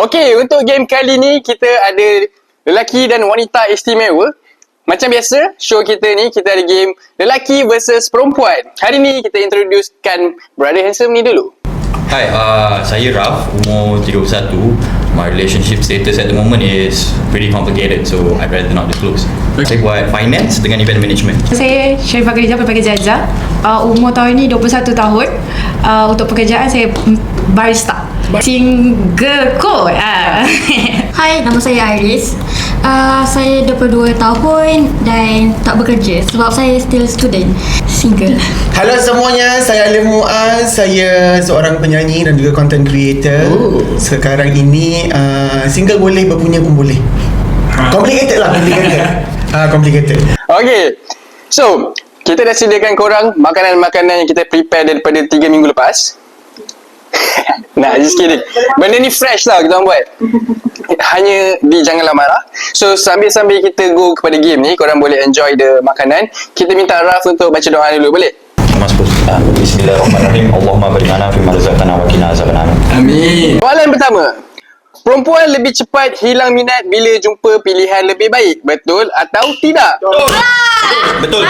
Okey, untuk game kali ni kita ada lelaki dan wanita istimewa. Macam biasa, show kita ni kita ada game lelaki versus perempuan. Hari ni kita introducekan brother handsome ni dulu. Hi, saya Raf, umur 31. My relationship status at the moment is pretty complicated, so I'd rather not disclose. Saya buat finance dengan event management. Saya Sharifah Khadijah, pelbagai jajah. Umur tahun ni 21 tahun. Untuk pekerjaan saya barista. Single kot. Hai, nama saya Iris. Saya 22 tahun dan tak bekerja sebab saya still student. Single. Halo semuanya, saya Alim Muaz. Saya seorang penyanyi dan juga content creator. Sekarang ini single boleh, berpunya pun boleh. Complicated lah, complicated. Okey. So, kita dah sediakan korang makanan-makanan yang kita prepare daripada 3 minggu lepas. Nah, just kidding. Benda ni fresh lah kita orang buat. Hanya janganlah marah. So, sambil-sambil kita go kepada game ni, korang boleh enjoy the makanan. Kita minta Raf untuk baca doa dulu, boleh? Bismillahirrahmanirrahim. Allahumma barik lana fi ma razaqtana wa qina azabannar. Amin. Soalan pertama. Perempuan lebih cepat hilang minat bila jumpa pilihan lebih baik. Betul atau tidak? Betul. Betul.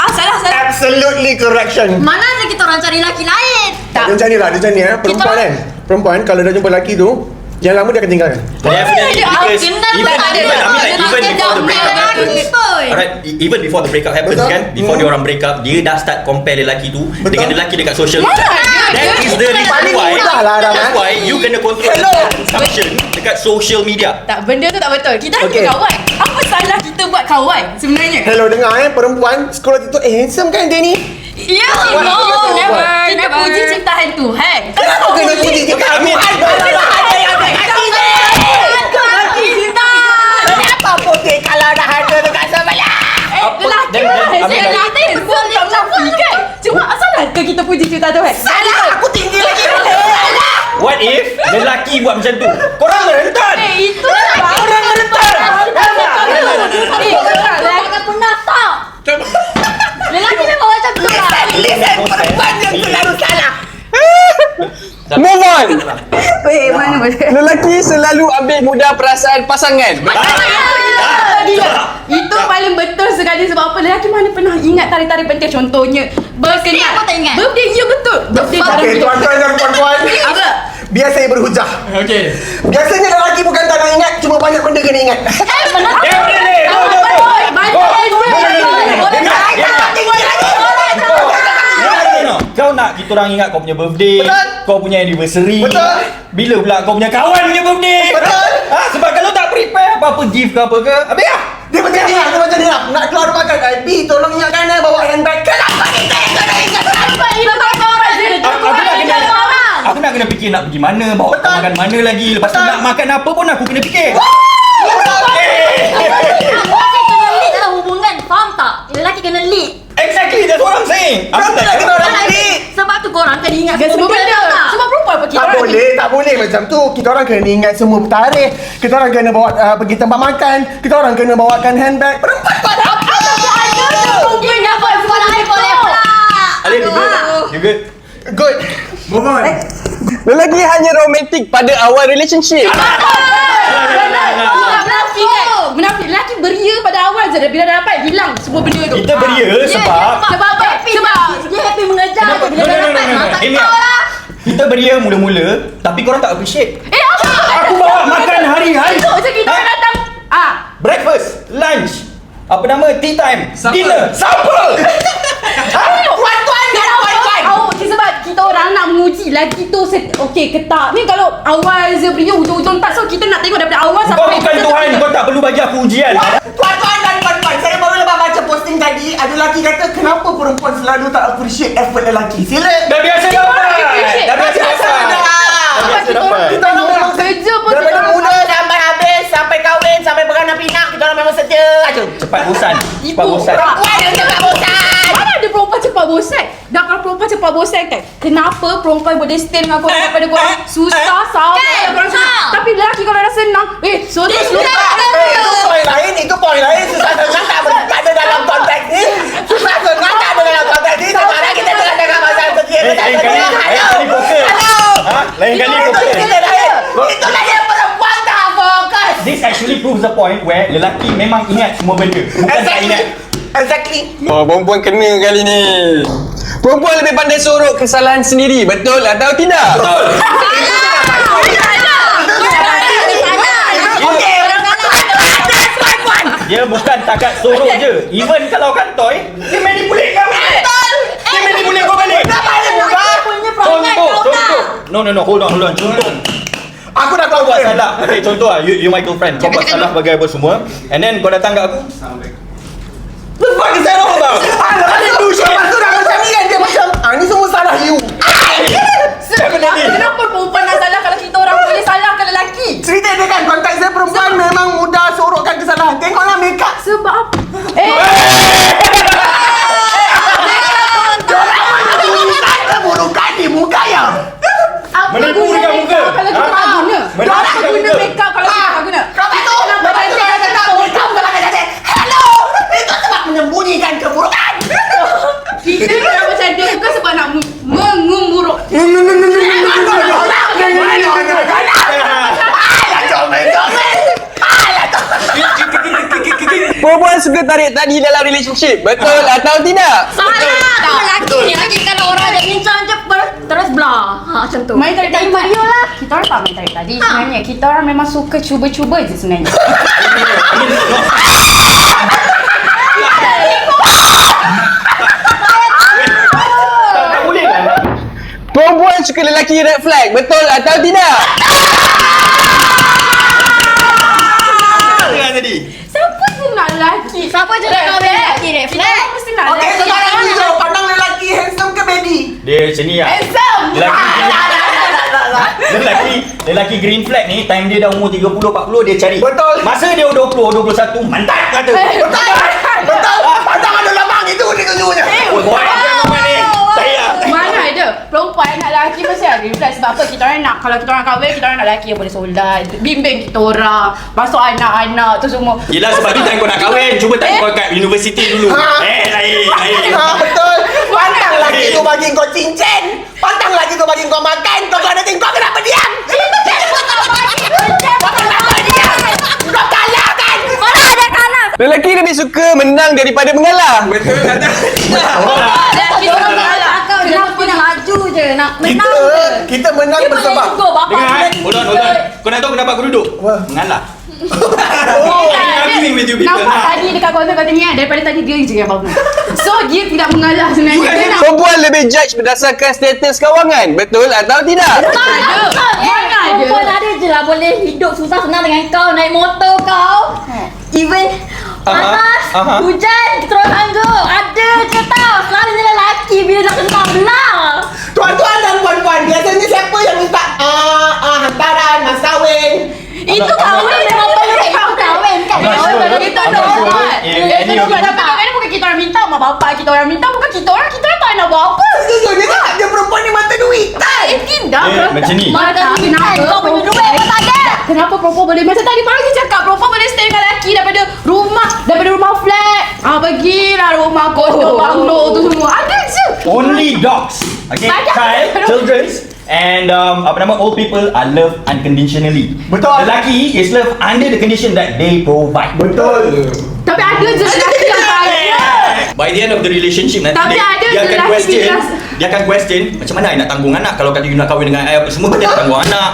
Salah. Absolutely correction. Mana ada kita orang cari lelaki lain? Dia macam ni lah, perempuan kan. Perempuan kalau dah jumpa lelaki tu, yang lama dia akan tinggalkan. Definitely, because even before the breakup happens kan, before dia orang break up, dia dah start compare lelaki tu dengan lelaki dekat social media. That is the reason why. That's why you kena control consumption dekat social media. Tak, benda tu tak betul. Kita hanya kawan. Apa salah kita buat kawan sebenarnya? Hello, dengar perempuan scroll TikTok, handsome kan dia ni? Ya, no, never. Kita puji ciptaan Tuhan. Kenapa kena puji ciptaan Tuhan? Kenapa putih kalau dah ada dekat sebelah? Lelaki lelaki boleh kan? Cuma salah ke kita puji ciptaan Tuhan? Salah, aku tinggi lagi. What if lelaki buat macam tu? Korang merentan. Itu orang merentan. Jangan pernah tak. Lelaki memang macam tu lah. Listen, perempuan yang selalu salah. Move on. Weh, mana boleh? Lelaki selalu ambil mudah perasaan pasangan. Gila. Itu paling betul sekali. Sebab apa? Lelaki mana pernah ingat tarikh-tarikh penting. Contohnya Birthday aku tak ingat. Birthday, ya betul. Birthday barang Okey, tuan-tuan dan puan-puan. Apa? Biar saya berhujah. Okey. Biasanya lelaki bukan tak nak ingat, cuma banyak benda kena ingat. Kau nak kita orang ingat kau punya birthday. Betul. Kau punya anniversary. Betul. Bila pula kau punya kawan punya birthday? Betul. Sebab kalau tak prepare apa-apa gift ke apa ke, habis lah. Dia macam ni lah, nak keluar makan. B, tolong ingatkan bawa handbag. Kenapa kita yang kena ingat? Aku nak kena fikir nak pergi mana, bawa kau makan mana lagi. Lepas tu nak makan apa pun aku kena fikir. Lelaki kena lead dalam hubungan. Faham tak? Lelaki kena lead. Exactly, that's what I'm saying. Aku tak kita orang lead. Sebab tu korang kena ingat Semua benda. tak? Sebab perempuan apa kita Tak boleh macam tu. Kita orang kena ingat semua tarikh. Kita orang kena bawa pergi tempat makan. Kita orang kena bawakan handbag. Perempuan kau ada apa? Mungkin dapat sekolah boleh pula. Alif, you good? Good. Move on. Lelaki hanya romantik pada awal relationship. Menafik. Lelaki beria pada awal je. Bila dah dapat, hilang semua benda tu. Kita beria sebab Sebab apa? Sebab Dia happy mengejar. Bila dah dapat, tak Ini tahu lah. kita beria mula-mula, tapi korang tak appreciate. apa? Aku bawa makan hari-hari. Itu je kita datang. Breakfast, lunch, apa nama, tea time, dinner, supper. Sebab kita orang nak menguji lagi tu okey ke tak. Ni kalau awal je beria, hujung-hujung tak. So kita nak tengok daripada awal Kau sampai bukan Tuhan, kau tak perlu bagi aku ujian. Tuan-tuan dan puan-puan, saya baru lepas baca posting tadi. Ada lelaki kata, kenapa perempuan selalu tak appreciate effort lelaki? Sila. Dah biasa dapat. Dah biasa dapat. Kita orang memang kerja pun daripada muda sampai habis, sampai kahwin, sampai beranak pinak, kita orang memang setia aja. Cepat bosan. Cepat bosan. Perempuan yang cepat bosan. Mana ada perempuan cepat bosan? Dah kalau perempuan cepat bosan kan, kenapa perempuan boleh stay dengan korang daripada korang susah, sabar korang susah. Tapi lelaki kalau dah senang, suruh Itu poin lain. Susah senang tak ada dalam konteks ni. Susah senang tak ada dalam konteks ni. Sekarang kita tengah masalah setia. Lain kali fokus. Lain kali fokus. already proves the point where lelaki memang ingat semua benda, bukan tak ingat. Exactly. Oh, perempuan kena kali ni. Perempuan lebih pandai sorok kesalahan sendiri, betul atau tidak? Betul. Dia bukan takat sorok je. Even kalau kantoi, dia manipulate kau balik. Dia manipulate kau balik. Contoh. No, hold on. Contoh. Aku dah Kau tahu buat salah. Okay, contoh lah. You my girlfriend. Kau buat salah bagai apa semua. And then kau datang kat aku. The fuck is that all about? Ada bullshit. Lepas tu dah macam ni kan. Dia macam, ni semua salah you. Kenapa perempuan nak salah kalau kita orang boleh salahkan lelaki? Cerita dia kan, konteks dia perempuan memang mudah sorokkan kesalahan. Tengoklah makeup. Sebab apa? Keburukan di muka ya. Apa Menipu guna dekat muka? makeup kalau kita tak guna? Menipu Apa dekat guna muka? makeup kalau kita tak guna? Hello. Itu sebab menyembunyikan keburukan. Kita orang macam dia bukan sebab nak mengumburuk. Perempuan suka tarik tadi dalam relationship, betul atau tidak? Lelaki kalau orang ada bincang je terus belah. Macam tu. Main tarik tadi Mario lah. Kita orang tak main tarik tadi sebenarnya. Kita orang memang suka cuba-cuba je sebenarnya. Tak boleh lah. Perempuan suka lelaki red flag, betul atau tidak? Dengar tadi. Siapa tu nak lelaki? Siapa je nak kahwin lelaki red flag? Kita mesti nak Okay, lelaki. sekarang ni jom pandang lelaki handsome ke baby? Dia sini lah. Handsome. Lelaki green flag ni, time dia dah umur 30-40 dia cari. Betul. Masa dia 20-21 mantap kata. Betul. Pandang ada lamang itu ujung-ujungnya. Buat apa memang ni? Saya. Mana ada perempuan nak lelaki mesti ada reflect. Sebab apa kita orang nak, kalau kita orang kahwin, kita orang nak lelaki yang boleh solat, bimbing kita orang, masuk anak-anak tu semua. Yelah sebab tu time kau nak kahwin, cuba tanya kau kat universiti dulu. Lain. Betul. Pandang lagi tu bagi kau cincin. Pandang lagi tu bagi kau makan. Kau ada tingkau kenapa diam? Kau kalah kan? Mana ada kalah? Lelaki lebih suka menang daripada mengalah, betul atau Lelaki tu orang mengalah. Kenapa nak maju je? Nak menang je? Kita menang bersama. Dengar hold on. Kau nak tahu kenapa aku duduk? Mengalah. Arguing with you people. Nampak tadi dekat konten-konten ni kan, daripada tadi dia je yang bangun. So dia tidak mengalah sebenarnya. Dia nak perempuan lebih judge berdasarkan status kewangan, betul atau tidak? Mana ada? Perempuan ada je lah boleh hidup susah senang dengan kau. Naik motor kau. Even panas, hujan, terus sanggup. Ada je tau. Selalunya lelaki bila nak senang belah. Tuan-tuan dan puan-puan, biasanya siapa yang minta hantaran, mas kahwin? Itu kahwin memang perlu kau kahwin kan? Kita normal. Any of it. Tapi kadang-kadang bukan kita orang minta, mak bapak kita orang minta, bukan kita orang tak nak buat apa. Sejujurnya tak dia perempuan ni mata duit. Tidak. Macam ni. Mata duit Kan kau punya duit pun tak ada. Kenapa perempuan boleh, macam tadi pagi cakap perempuan boleh stay dengan lelaki daripada rumah flat. Bagilah rumah kondo, banglo tu semua. Ada je. Only dogs. Okay. Children's. And old people are loved unconditionally. Betul. Lelaki is loved under the condition that they provide. Betul. Tapi ada je lelaki yang kaya. By the end of the relationship nanti Tapi ada dia akan lelaki question, bilas. dia akan question macam mana I nak tanggung anak kalau kata you nak kahwin dengan I apa semua dia nak tanggung anak.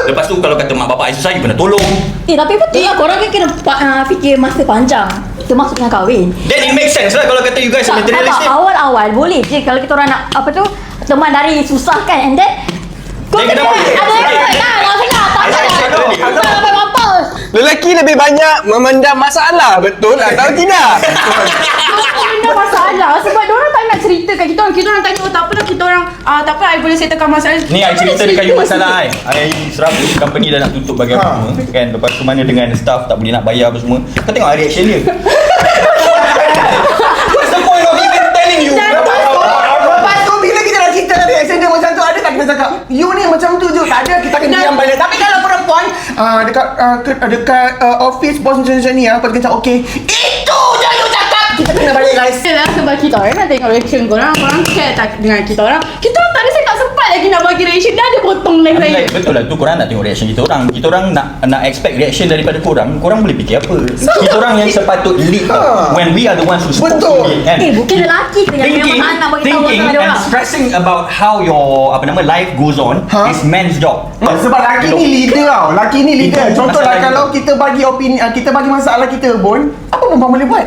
Lepas tu kalau kata mak bapak I susah you kena tolong. Tapi betul lah korang kan kena fikir masa panjang. Termasuk dengan kahwin. Then it makes sense lah kalau kata you guys are materialistic. Awal-awal boleh je kalau kita orang nak teman dari susah kan, and then kau Then kenapa? ada apa? Lelaki lebih banyak memendam masalah, betul atau tidak? Benda masalah sebab diorang tak nak cerita kat kita orang. Kita orang tanya, oh tak apalah kita orang tak apa, I boleh settlekan masalah. Ni I cerita dekat you masalah I serap company dah nak tutup bagi apa semua kan. Lepas tu mana dengan staff tak boleh nak bayar apa semua. Kau tengok reaction dia. What's the point of even telling you? Lepas tu bila kita dah cerita reaction dia macam tu, ada tak kita cakap you ni macam tu je, tak ada, kita akan diam balik. Tapi kalau perempuan dekat office bos macam ni lepas tu kita cakap okay, itu je you cakap, kita kena balik guys. Yelah, sebab kita orang nak tengok reaction korang care tak dengan kita orang. Kita orang tak ada cakap sempat lagi nak bagi reaction dah ada potong live saya. Like, betul lah tu korang nak tengok reaction kita orang. Kita orang nak expect reaction daripada korang. Korang boleh fikir apa? Kita orang yang sepatut lead tau. When we are the ones who supposed to lead kan. Bukan lelaki tu yang memang nak bagi tahu Thinking pasal dia and orang. stressing about how your life goes on is men's job. Sebab laki ni leader tau. Laki ni leader. Contohlah kalau kita bagi opini, kita bagi masalah kita pun, apa perempuan boleh buat?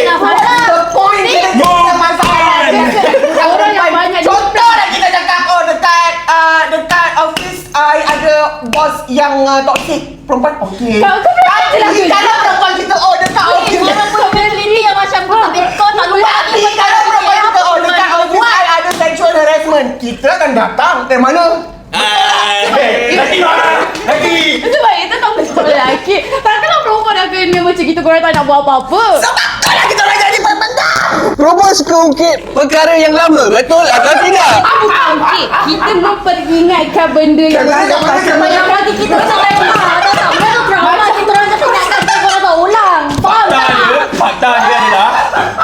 Nak faham. The point kita masalah. Orang yang banyak Contoh dah kita cakap, oh dekat office ada bos yang toxic. Perempuan okey. Kau berani lah ke? Kalau perempuan kita dekat office Orang ni yang macam kau tak lupa. Tapi kalau perempuan kita dekat office ada sexual harassment, kita akan datang dari mana? Lagi. Itu baik, itu tak betul lelaki. Takkanlah perempuan dah kena macam kita, korang tak nak buat apa-apa. Kalau kita orang jadi pembentang. Perempuan suka ungkit perkara yang lama. Betul atau tidak? Bukan okey. Kita memperingatkan benda yang Banyak lagi kita sampai tak mana drama kita orang kata ingatkan korang tak ulang. Faham tak? Fakta dia adalah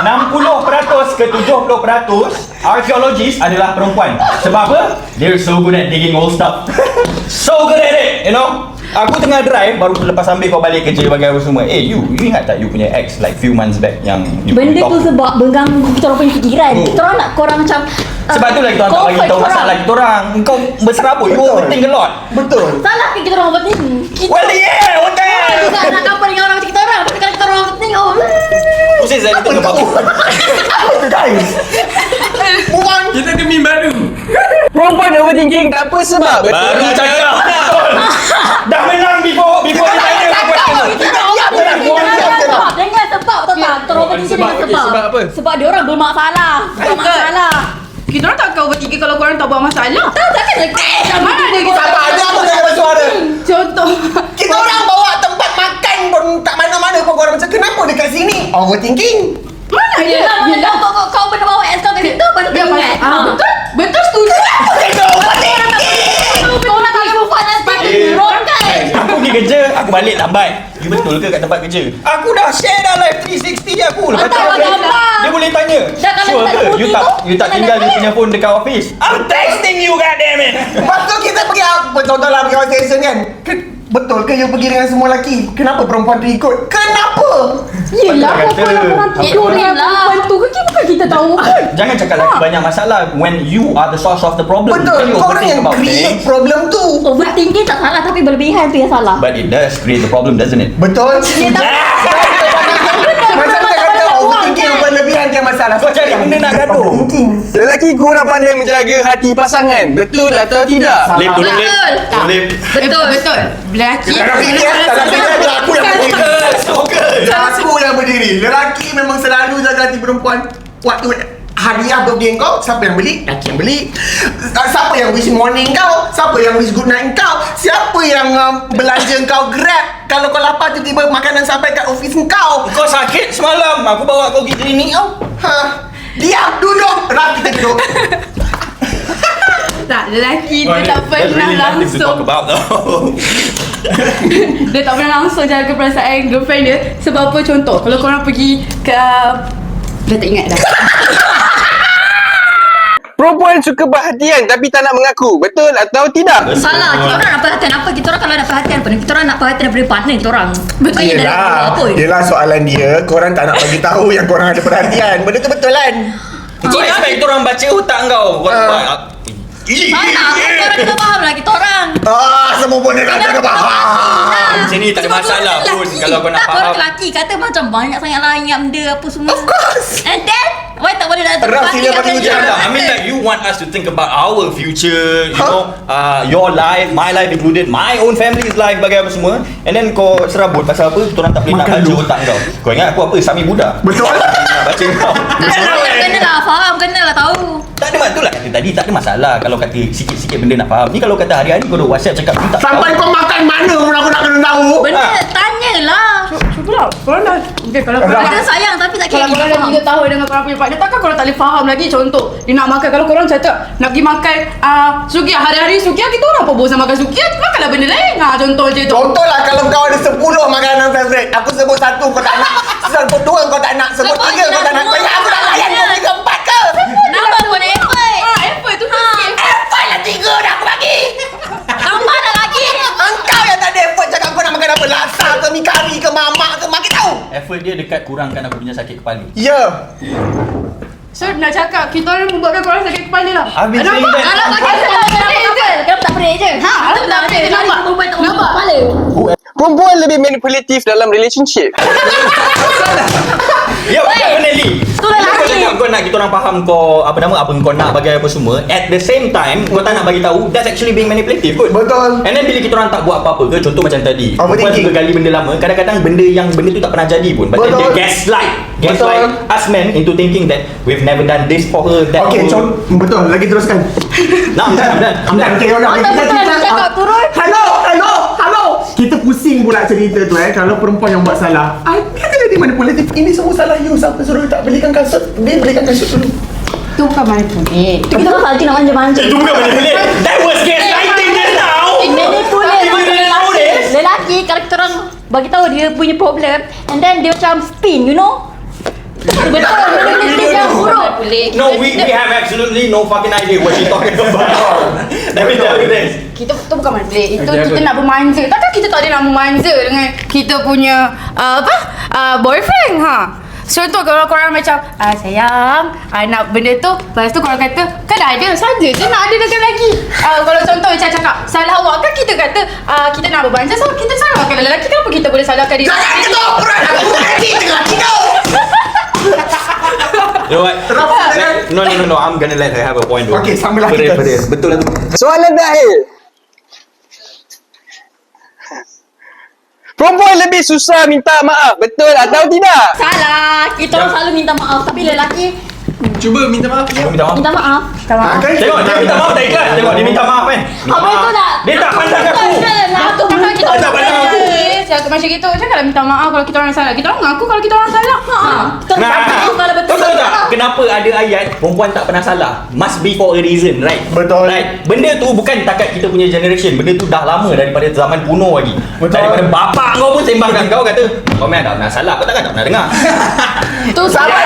60% ke 70% archaeologist adalah perempuan. Sebab apa? They're so good at digging old stuff. So good at it, you know. Aku tengah drive baru lepas ambil kau balik kerja bagi apa semua. You ingat tak you punya ex like few months back yang you Benda talk? tu sebab mengganggu kita orang punya fikiran. Kita orang nak korang macam Sebab tu lah kita orang tak bagi tahu masalah kita orang. Kau berserabut, you overthink a lot. Betul. salah ke kita orang overthink? Kita Well yeah, what the hell? juga nak couple dengan orang macam kita orang. Tapi kalau kita orang overthink, Pusing saya tengok apa. Apa tu guys? Kita ada meme baru. Perempuan overthinking tak apa sebab. Baru cakap. Dah menang before kita tanya Dengan sebab tahu tak? Kita orang overthinking dengan sebab. Sebab apa? Sebab dia orang bermasalah. Bermasalah. Kita orang tak kau bertiga kalau korang tak buat masalah. Takkan Macam mana ada kita? Sabar, ada apa dengan suara? Contoh. Kita orang bawa tempat makan pun tak mana-mana pun korang macam kenapa dekat sini? Overthinking. Mana dia? Yelah, kau pernah bawa ex kau kat situ, baru kau ingat. Betul? Betul setuju. Kau nak kali move on nanti. Wrong kan? Aku pergi kerja, aku balik lambat. You betul ke kat tempat kerja? Aku dah share dah live 360 aku. Lepas tu Hantar gambar. dia boleh tanya. Dah kalau Sure tak ke? putih You tu, tak tak tinggal ada you duit. punya phone dekat office. I'm texting you, goddammit. Lepas tu kita pergi contohlah pergi outstation kan. Betul ke you pergi dengan semua lelaki? Kenapa perempuan tu ikut? Kenapa? Yelah, Kata. korang tidur dengan perempuan tu. Bukan kita tahu kan? Jangan cakap lagi banyak masalah when you are the source of the problem. Betul, You korang overthink yang about create things. problem tu. Overthinking tak salah, tapi berlebihan tu yang salah. But it does create the problem, doesn't it? Betul? Ya, tapi Macam mana kata overthinking berlebihan dia masalah. Kau cari benda nak gaduh. Overthinking. Lelaki kurang pandai menjaga hati pasangan. Betul atau tidak? Lip, tolong Lip. Betul. Tolong Lip. Betul. Lelaki. Tak nak pilih adalah aku yang berdiri. Aku yang berdiri. Lelaki memang selalu jaga hati perempuan. Waktu hadiah birthday kau, siapa yang beli? Lelaki yang beli. Siapa yang wish morning kau? Siapa yang wish good night kau? Siapa yang belanja kau Grab? Kalau kau lapar tiba-tiba makanan sampai kat office kau. Kau sakit semalam. Aku bawa kau pergi klinik kau. Diam, duduk. Rapi kita duduk. Tak, lelaki dia tak pernah to talk langsung. about though. Dia tak pernah langsung jaga perasaan girlfriend dia. Sebab apa? Contoh, kalau korang pergi ke... Dah tak ingat dah. Perempuan suka perhatian tapi tak nak mengaku. Betul atau tidak? salah. Kita orang nak perhatian apa? Kita orang kalau nak perhatian apa? Kita orang nak perhatian daripada partner kita orang. Bukan dari apa? Yelah soalan dia. Korang tak nak bagi tahu yang korang ada perhatian. Benda tu betul kan? Kau expect kita orang baca otak kau. Salah. Kita orang kena faham lah kita orang. Semua pun nak jaga faham. Macam ni tak ada masalah pun kalau kau nak tak, faham. korang lelaki kata macam banyak sangat lah ingat benda apa semua. Of course. And then, why tak boleh nak Terang sila bagi hujan I mean like you want us to think about our future, you know, your life, my life included, my own family's life bagi apa semua. And then kau serabut pasal apa? Kita orang tak boleh nak Makan baca dulu. otak kau. Kau ingat aku apa? Sami Buddha. Betul. Nak baca kau. Kena lah faham, kena lah tahu. Tak ada betul lah kata tadi, tak ada masalah kalau kata sikit-sikit benda nak faham. Ni kalau kata hari-hari kau dah WhatsApp cakap ni tak Sampai tahu. kau makan mana pun aku nak kena tahu. Benda tanyalah. Cubalah. Korang dah... Okay, kalau korang Kita sayang tapi tak Kalau kira korang dah 3 tahun dengan korang punya partner, takkan korang tak boleh faham lagi. Contoh, dia nak makan. Kalau korang cakap nak pergi makan sukiah, hari-hari sukiah, kita orang apa bosan makan sukiah, makanlah benda lain. Contoh je tu. Contohlah kalau kau ada 10 makanan favourite. Aku sebut 1 kau tak nak. Sebut 2 kau tak nak. Sebut 3 kau tak nak. Kau ingat aku nak layan kau 3, 4 ke? Nampak pun effort. dia dekat kurangkan aku punya sakit kepala. Ya. So nak cakap kita orang membuatkan korang sakit kepala lah. I've been saying Nampak? that. Alah sakit kepala je. Kenapa tak perik je? Ha, alah tak perik je. Nampak? Perempuan tak masuk Nampak? kepala. Perempuan lebih manipulatif dalam relationship. Ya, definitely. Tu lelaki. Kau cakap kau nak kita orang faham kau apa kau nak bagi apa semua. At the same time, kau tak nak bagi tahu that's actually being manipulative kot. Betul. And then bila kita orang tak buat apa-apa ke, contoh macam tadi. Perempuan Overthinking. suka gali benda lama, kadang-kadang benda tu tak pernah jadi pun. But then Betul. dia gaslight us men into thinking that we've never done this for her, that Okey, for her. betul. Lagi teruskan. Nah, I'm done. Okey, Betul, cakap turun. Hello. Kita pusing pula cerita tu kalau perempuan yang buat salah. Dia kena dimanipulatif. Ini semua salah you. Siapa suruh tak belikan kasut? Dia belikan kasut dulu. Tu bukan manipulate. Tu kita pasal nak manja-manja. Itu bukan manipulate. That was gaslighting just now. Manipulate. Lelaki kalau kita orang bagi tahu dia punya problem and then dia macam spin, you know? Betul, manipulatif yang buruk. No, we have absolutely no fucking idea what she talking about. Let me tell you this. Kita tu bukan manipulate. Itu kita nak bermanja. Takkan kita tak ada nak memanja dengan kita punya boyfriend ha. Contoh kalau korang macam sayang, nak benda tu, lepas tu korang kata kan ada saja je nak ada dengan lagi. Kalau contoh macam cakap salah awak kan kita kata kita nak berbanja, so kita salahkan lelaki. Kenapa kita boleh salahkan diri Jangan sendiri? kita operan. Aku tadi tengah tidur. You know what? No. I'm gonna let her have a point. Okay, sambunglah kita. Betul lah tu. Soalan terakhir. Perempuan lebih susah minta maaf, betul atau tidak? Salah. Kita orang selalu minta maaf tapi lelaki Cuba minta maaf. Kau minta maaf. minta maaf. Tengok dia minta maaf tak ikhlas. Tengok dia minta maaf kan. Apa itu nak? Dia tak pandang aku. Aku Takkan kita Tak pandang aku. cakap macam gitu. Janganlah minta maaf kalau kita orang salah. Kita orang mengaku kalau kita orang salah. Kita maaf kalau betul. Kau tahu tak kenapa ada ayat perempuan tak pernah salah? Must be for a reason, right? Betul. Right. Benda tu bukan takat kita punya generation. Benda tu dah lama daripada zaman kuno lagi. Betul. Daripada bapak kau pun sembangkan kau kata, kau memang tak pernah salah. Kau takkan tak pernah dengar. Tu salah.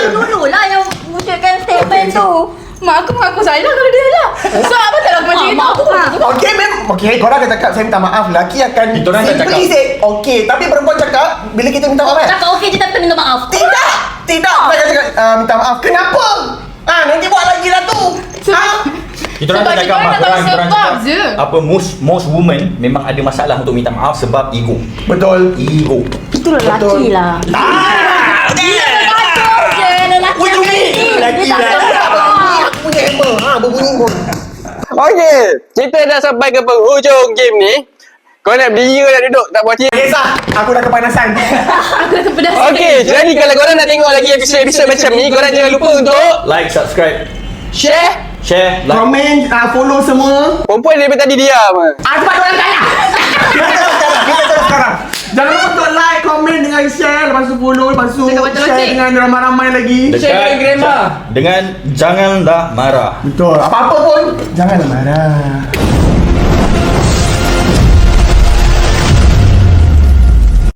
Dulu lah yang wujudkan statement tu. Mak aku mengaku salah kalau dia lah. So apa tak laku macam itu? Mak aku Okey, okey, korang akan cakap saya minta maaf. Lelaki akan Kita orang tak simply cakap. say okey, tapi perempuan cakap bila kita minta maaf. Cakap okey je tapi minta maaf. Tidak. Saya cakap minta maaf. Kenapa? Nanti buat lagi lah tu. Kita orang Sebab tak kita cakap orang apa, tak tahu kita orang sebab cakap je. apa most women memang ada masalah untuk minta maaf sebab ego. Betul. Ego. Itu lelaki lah. Dia bergaduh je lelaki. What you mean? Lelaki Dia tak lah. tahu. Punya hammer. Berbunyi pun. Okey, kita dah sampai ke penghujung game ni. Kau nak berdiri kau nak duduk? Tak puas hati? Kisah. Aku dah kepanasan. Aku dah terpedas. Okey, jadi kalau korang nak tengok lagi episod-episod macam ni, korang jangan lupa untuk Like, subscribe, share. share, like. Komen, follow semua. Perempuan daripada tadi diam. Sebab orang tanya. Kita terus sekarang. Jangan lupa untuk like, komen dengan share. Lepas tu follow. Lepas tu Cakap betul, share Cik. dengan ramai-ramai lagi. Dengan janganlah marah. Betul. Apa-apa pun janganlah marah.